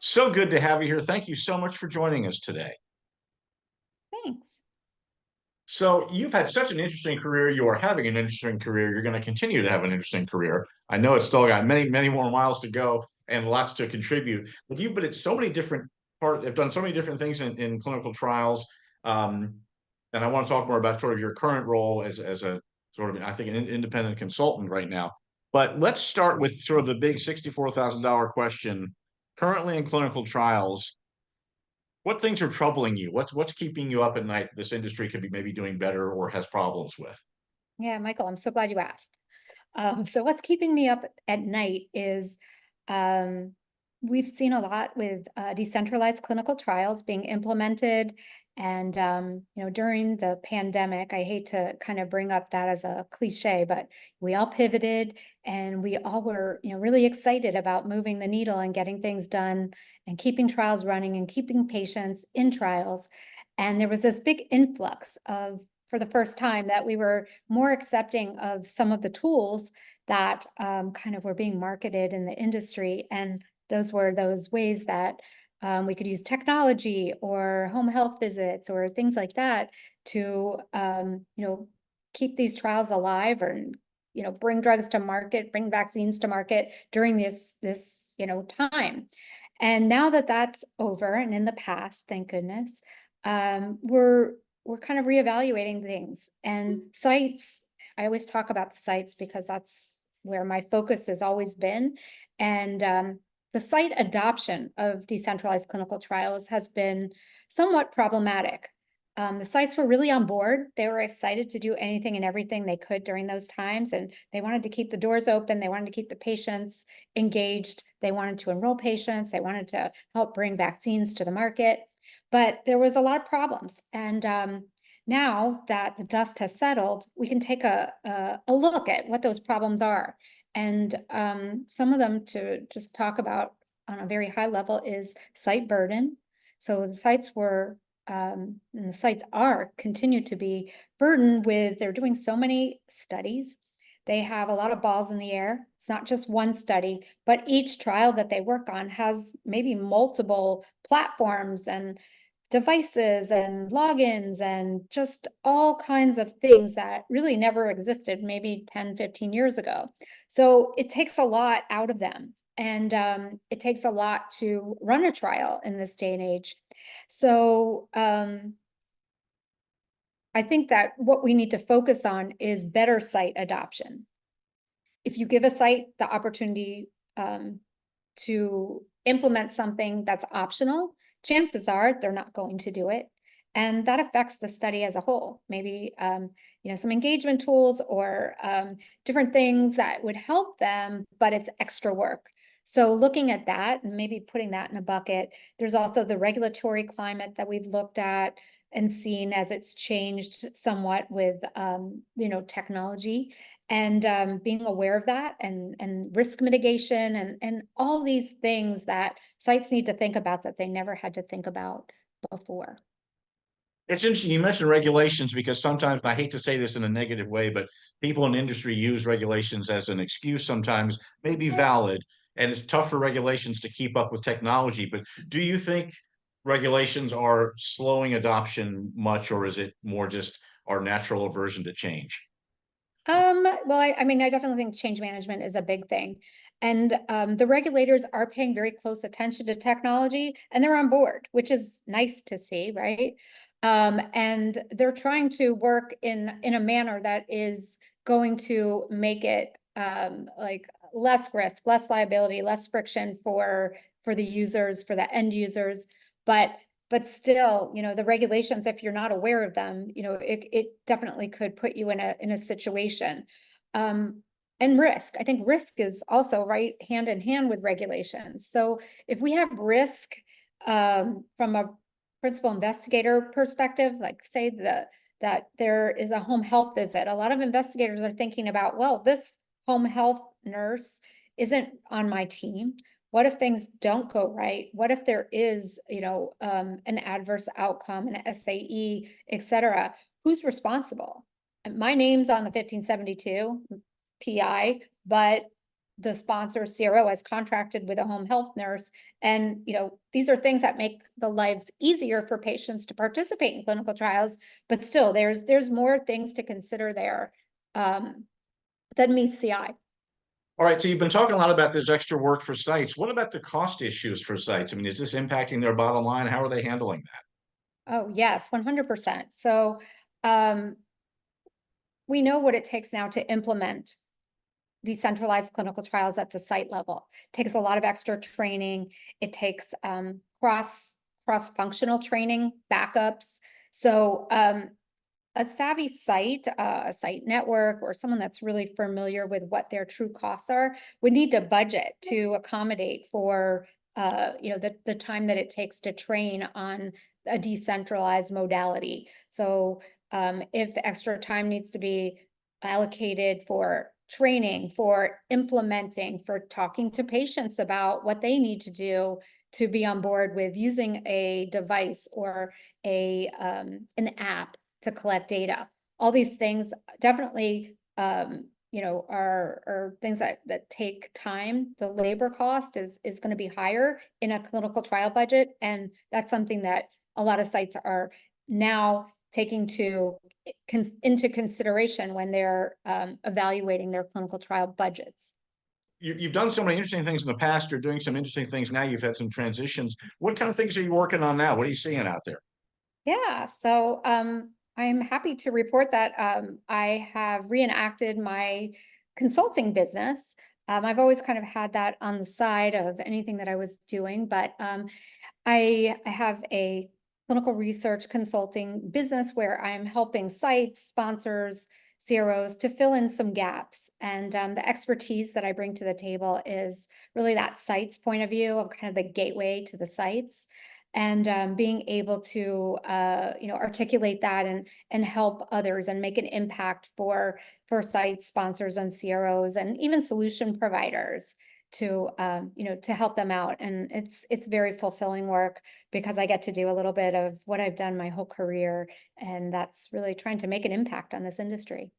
So good to have you here. Thank you so much for joining us today. Thanks. So, you've had such an interesting career. You are having an interesting career. You're going to continue to have an interesting career. I know it's still got many, many more miles to go and lots to contribute. But you've been at so many different have done so many different things in clinical trials. Um, and I want to talk more about sort of your current role as a sort of, I think, an independent consultant right now. But let's start with sort of the big $64,000 question. Currently in clinical trials, what things are troubling you? What's keeping you up at night? This industry could be maybe doing better or has problems with. Yeah, Michael, I'm so glad you asked. So what's keeping me up at night is um, we've seen a lot with decentralized clinical trials being implemented. And, during the pandemic, I hate to kind of bring up that as a cliche, but we all pivoted and we all were, really excited about moving the needle and getting things done and keeping trials running and keeping patients in trials. And there was this big influx of, for the first time, that we were more accepting of some of the tools that kind of were being marketed in the industry. And those were those ways that we could use technology or home health visits or things like that to, keep these trials alive or, bring drugs to market, bring vaccines to market during this, time. And now that that's over and in the past, thank goodness, we're kind of reevaluating things and sites. I always talk about the sites because that's where my focus has always been. And the site adoption of decentralized clinical trials has been somewhat problematic. The sites were really on board. They were excited to do anything and everything they could during those times. And they wanted to keep the doors open. They wanted to keep the patients engaged. They wanted to enroll patients. They wanted to help bring vaccines to the market. But there was a lot of problems. And now that the dust has settled, we can take a look at what those problems are. And some of them, to just talk about on a very high level, is site burden. So the sites were, and the sites are, continue to be burdened with, they're doing so many studies. They have a lot of balls in the air. It's not just one study, but each trial that they work on has maybe multiple platforms and devices and logins and just all kinds of things that really never existed maybe 10, 15 years ago. So it takes a lot out of them. And it takes a lot to run a trial in this day and age. So I think that what we need to focus on is better site adoption. If you give a site the opportunity to implement something that's optional, chances are they're not going to do it. And that affects the study as a whole. Maybe, some engagement tools or different things that would help them, but it's extra work. So looking at that and maybe putting that in a bucket, there's also the regulatory climate that we've looked at and seen as it's changed somewhat with, technology and being aware of that and risk mitigation and all these things that sites need to think about that they never had to think about before. It's interesting. You mentioned regulations because sometimes, and I hate to say this in a negative way, but people in the industry use regulations as an excuse sometimes, may be valid, and it's tough for regulations to keep up with technology. But do you think regulations are slowing adoption much, or is it more just our natural aversion to change? Well, I mean, I definitely think change management is a big thing. And the regulators are paying very close attention to technology and they're on board, which is nice to see, right? And they're trying to work in a manner that is going to make it like less risk, less liability, less friction for the users, for the end users. But still, the regulations, if you're not aware of them, it definitely could put you in a situation. And risk, I think risk is also right hand in hand with regulations. So if we have risk from a principal investigator perspective, like say that there is a home health visit, a lot of investigators are thinking about, well, this home health nurse isn't on my team. What if things don't go right? What if there is, an adverse outcome, an SAE, et cetera? Who's responsible? And my name's on the 1572 PI, but the sponsor CRO has contracted with a home health nurse. And, these are things that make the lives easier for patients to participate in clinical trials, but still there's more things to consider there than meets the eye. All right, so you've been talking a lot about this extra work for sites. What about the cost issues for sites? I mean, is this impacting their bottom line? How are they handling that? Oh, yes, 100%. So um, we know what it takes now to implement decentralized clinical trials at the site level. It takes a lot of extra training. It takes cross-functional training, backups. So a savvy site, a site network, or someone that's really familiar with what their true costs are, would need to budget to accommodate for the time that it takes to train on a decentralized modality. So if extra time needs to be allocated for training, for implementing, for talking to patients about what they need to do to be on board with using a device or an app to collect data. All these things definitely, are things that take time. The labor cost is going to be higher in a clinical trial budget, and that's something that a lot of sites are now taking into consideration when they're evaluating their clinical trial budgets. You've done so many interesting things in the past. You're doing some interesting things now. You've had some transitions. What kind of things are you working on now? What are you seeing out there? Yeah, so I'm happy to report that I have reenacted my consulting business. I've always kind of had that on the side of anything that I was doing, but I have a clinical research consulting business where I'm helping sites, sponsors, CROs to fill in some gaps. And the expertise that I bring to the table is really that sites point of view. I'm kind of the gateway to the sites, and being able to articulate that and help others and make an impact for sites, sponsors, and CROs, and even solution providers to help them out. And it's very fulfilling work because I get to do a little bit of what I've done my whole career, and that's really trying to make an impact on this industry.